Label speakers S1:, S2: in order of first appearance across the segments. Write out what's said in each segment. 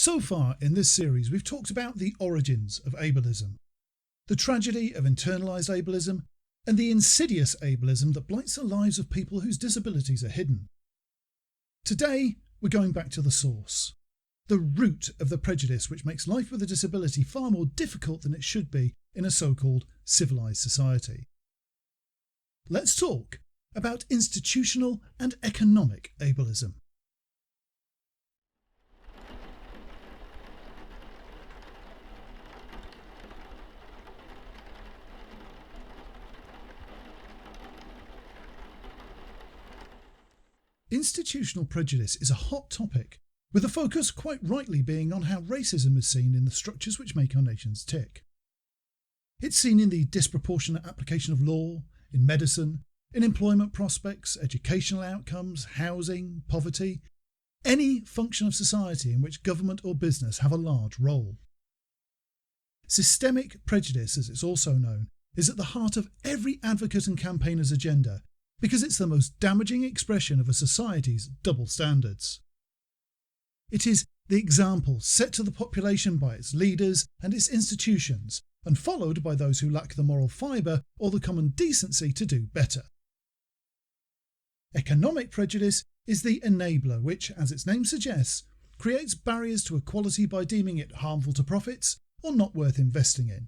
S1: So far in this series we've talked about the origins of ableism, the tragedy of internalised ableism, and the insidious ableism that blights the lives of people whose disabilities are hidden. Today we're going back to the source, the root of the prejudice which makes life with a disability far more difficult than it should be in a so-called civilised society. Let's talk about institutional and economic ableism. Institutional prejudice is a hot topic, with the focus quite rightly being on how racism is seen in the structures which make our nations tick. It's seen in the disproportionate application of law, in medicine, in employment prospects, educational outcomes, housing, poverty, any function of society in which government or business have a large role. Systemic prejudice, as it's also known, is at the heart of every advocate and campaigner's agenda, because it's the most damaging expression of a society's double standards. It is the example set to the population by its leaders and its institutions, and followed by those who lack the moral fibre or the common decency to do better. Economic prejudice is the enabler which, as its name suggests, creates barriers to equality by deeming it harmful to profits or not worth investing in.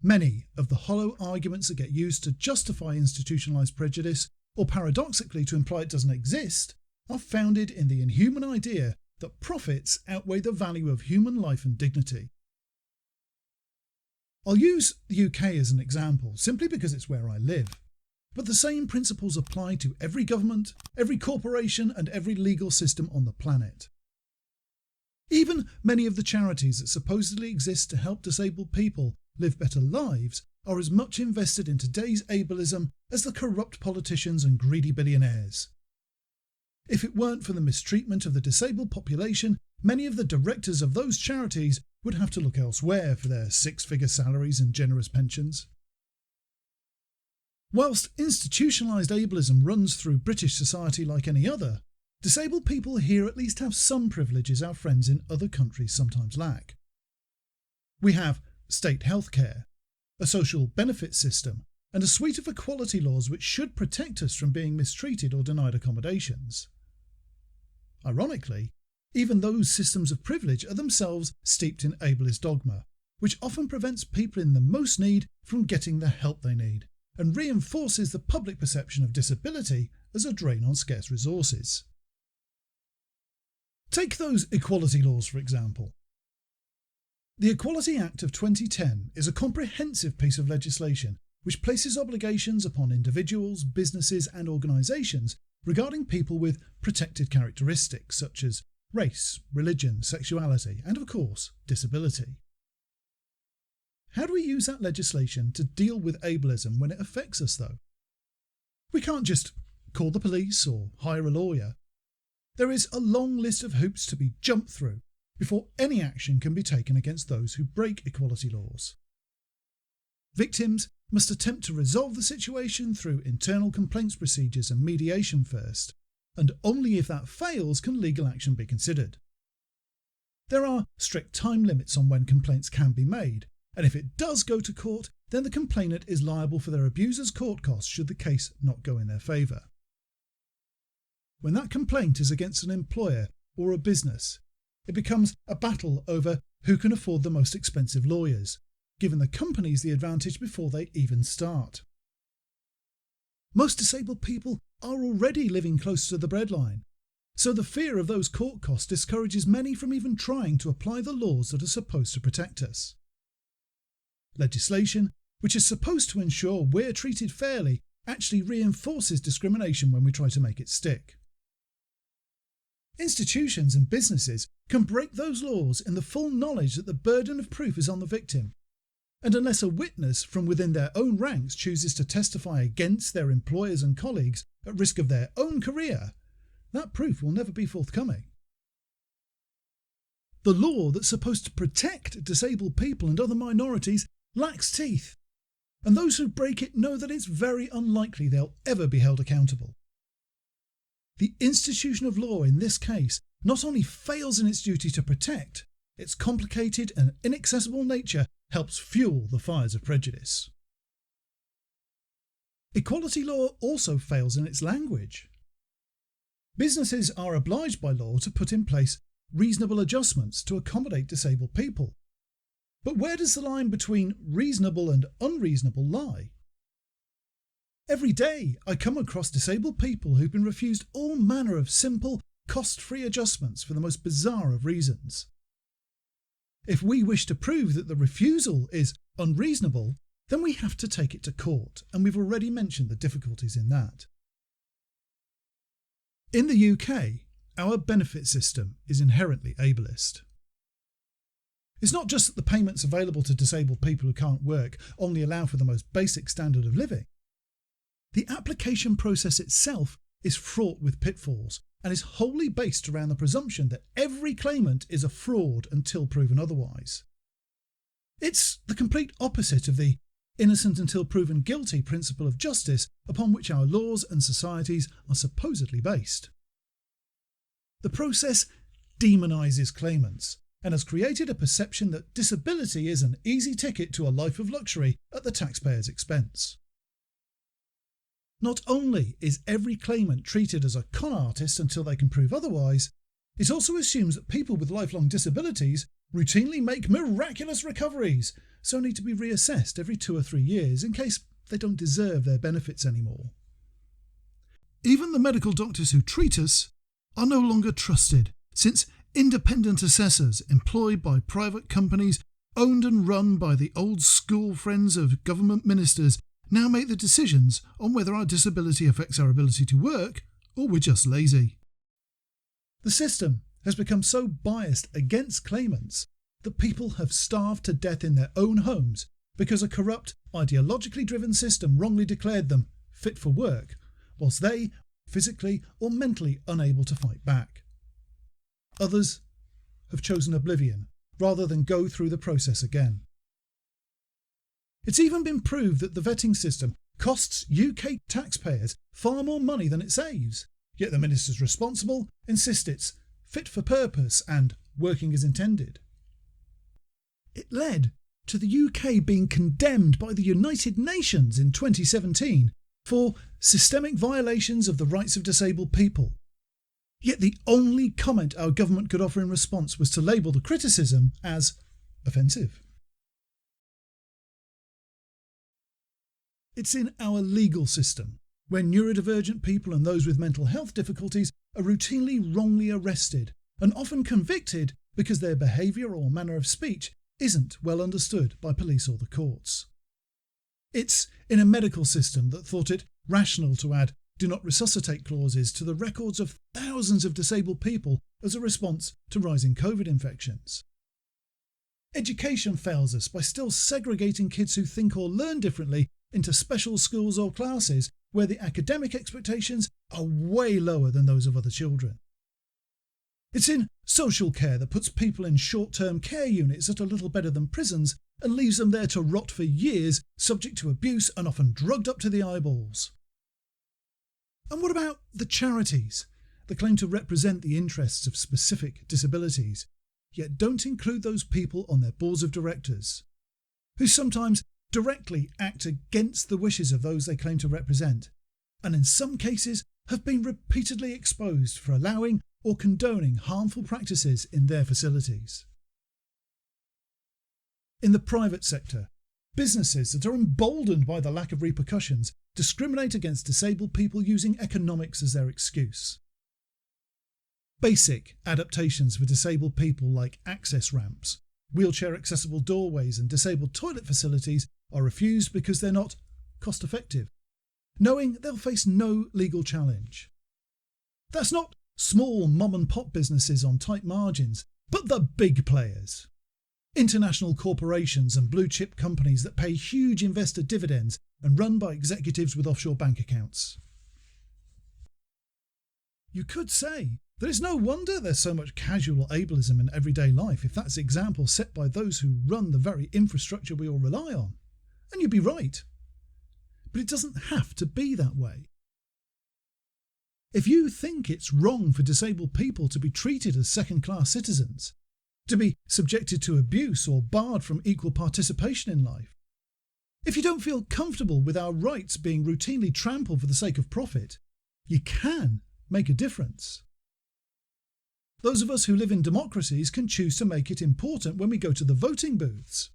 S1: Many of the hollow arguments that get used to justify institutionalised prejudice, or paradoxically to imply it doesn't exist, are founded in the inhuman idea that profits outweigh the value of human life and dignity. I'll use the UK as an example, simply because it's where I live, but the same principles apply to every government, every corporation and every legal system on the planet. Even many of the charities that supposedly exist to help disabled people live better lives are as much invested in today's ableism as the corrupt politicians and greedy billionaires. If it weren't for the mistreatment of the disabled population, many of the directors of those charities would have to look elsewhere for their six-figure salaries and generous pensions. Whilst institutionalised ableism runs through British society like any other, disabled people here at least have some privileges our friends in other countries sometimes lack. We have state healthcare, a social benefit system, and a suite of equality laws which should protect us from being mistreated or denied accommodations. Ironically, even those systems of privilege are themselves steeped in ableist dogma, which often prevents people in the most need from getting the help they need, and reinforces the public perception of disability as a drain on scarce resources. Take those equality laws, for example. The Equality Act of 2010 is a comprehensive piece of legislation which places obligations upon individuals, businesses and organisations regarding people with protected characteristics such as race, religion, sexuality and, of course, disability. How do we use that legislation to deal with ableism when it affects us, though? We can't just call the police or hire a lawyer. There is a long list of hoops to be jumped through before any action can be taken against those who break equality laws. Victims must attempt to resolve the situation through internal complaints procedures and mediation first, and only if that fails can legal action be considered. There are strict time limits on when complaints can be made, and if it does go to court, then the complainant is liable for their abuser's court costs should the case not go in their favour. When that complaint is against an employer or a business, it becomes a battle over who can afford the most expensive lawyers, giving the companies the advantage before they even start. Most disabled people are already living close to the breadline, so the fear of those court costs discourages many from even trying to apply the laws that are supposed to protect us. Legislation, which is supposed to ensure we're treated fairly, actually reinforces discrimination when we try to make it stick. Institutions and businesses can break those laws in the full knowledge that the burden of proof is on the victim, and unless a witness from within their own ranks chooses to testify against their employers and colleagues at risk of their own career, that proof will never be forthcoming. The law that's supposed to protect disabled people and other minorities lacks teeth, and those who break it know that it's very unlikely they'll ever be held accountable. The institution of law in this case not only fails in its duty to protect, its complicated and inaccessible nature helps fuel the fires of prejudice. Equality law also fails in its language. Businesses are obliged by law to put in place reasonable adjustments to accommodate disabled people. But where does the line between reasonable and unreasonable lie? Every day I come across disabled people who've been refused all manner of simple, cost-free adjustments for the most bizarre of reasons. If we wish to prove that the refusal is unreasonable, then we have to take it to court, and we've already mentioned the difficulties in that. In the UK, our benefit system is inherently ableist. It's not just that the payments available to disabled people who can't work only allow for the most basic standard of living. The application process itself is fraught with pitfalls and is wholly based around the presumption that every claimant is a fraud until proven otherwise. It's the complete opposite of the innocent until proven guilty principle of justice upon which our laws and societies are supposedly based. The process demonises claimants and has created a perception that disability is an easy ticket to a life of luxury at the taxpayer's expense. Not only is every claimant treated as a con artist until they can prove otherwise, it also assumes that people with lifelong disabilities routinely make miraculous recoveries, so need to be reassessed every 2 or 3 years in case they don't deserve their benefits anymore. Even the medical doctors who treat us are no longer trusted, since independent assessors employed by private companies owned and run by the old school friends of government ministers now make the decisions on whether our disability affects our ability to work or we're just lazy. The system has become so biased against claimants that people have starved to death in their own homes because a corrupt, ideologically driven system wrongly declared them fit for work, whilst they physically or mentally unable to fight back. Others have chosen oblivion rather than go through the process again. It's even been proved that the vetting system costs UK taxpayers far more money than it saves, yet the ministers responsible insist it's fit for purpose and working as intended. It led to the UK being condemned by the United Nations in 2017 for systemic violations of the rights of disabled people. Yet the only comment our government could offer in response was to label the criticism as offensive. It's in our legal system, where neurodivergent people and those with mental health difficulties are routinely wrongly arrested and often convicted because their behaviour or manner of speech isn't well understood by police or the courts. It's in a medical system that thought it rational to add do not resuscitate clauses to the records of thousands of disabled people as a response to rising COVID infections. Education fails us by still segregating kids who think or learn differently into special schools or classes where the academic expectations are way lower than those of other children. It's in social care that puts people in short-term care units that are little better than prisons and leaves them there to rot for years, subject to abuse and often drugged up to the eyeballs. And what about the charities that claim to represent the interests of specific disabilities, yet don't include those people on their boards of directors, who sometimes directly act against the wishes of those they claim to represent, and in some cases have been repeatedly exposed for allowing or condoning harmful practices in their facilities. In the private sector, businesses that are emboldened by the lack of repercussions discriminate against disabled people using economics as their excuse. Basic adaptations for disabled people like access ramps, wheelchair-accessible doorways and disabled toilet facilities are refused because they're not cost-effective, knowing they'll face no legal challenge. That's not small mom-and-pop businesses on tight margins, but the big players. International corporations and blue-chip companies that pay huge investor dividends and run by executives with offshore bank accounts. You could say that it's no wonder there's so much casual ableism in everyday life if that's the example set by those who run the very infrastructure we all rely on. And you'd be right. But it doesn't have to be that way. If you think it's wrong for disabled people to be treated as second-class citizens, to be subjected to abuse or barred from equal participation in life, if you don't feel comfortable with our rights being routinely trampled for the sake of profit, you can make a difference. Those of us who live in democracies can choose to make it important when we go to the voting booths.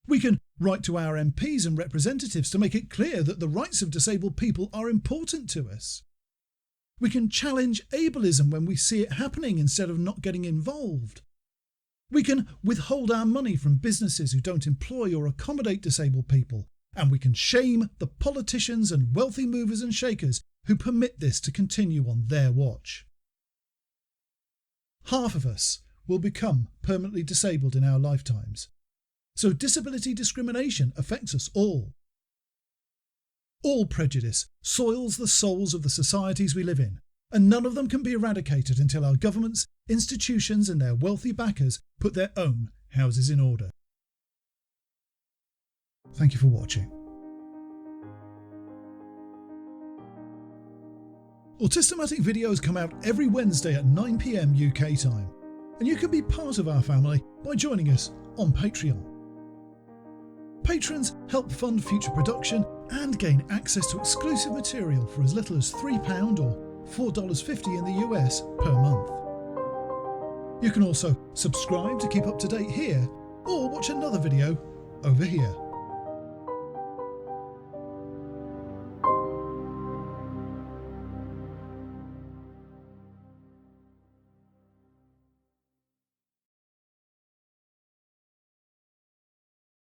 S1: We can write to our MPs and representatives to make it clear that the rights of disabled people are important to us. We can challenge ableism when we see it happening instead of not getting involved. We can withhold our money from businesses who don't employ or accommodate disabled people, and we can shame the politicians and wealthy movers and shakers who permit this to continue on their watch. Half of us will become permanently disabled in our lifetimes, so disability discrimination affects us all. All prejudice soils the souls of the societies we live in, and none of them can be eradicated until our governments, institutions and their wealthy backers put their own houses in order. Thank you for watching. Autismatic videos come out every Wednesday at 9 PM UK time, and you can be part of our family by joining us on Patreon. Patrons help fund future production and gain access to exclusive material for as little as £3 or $4.50 in the US per month. You can also subscribe to keep up to date here, or watch another video over here.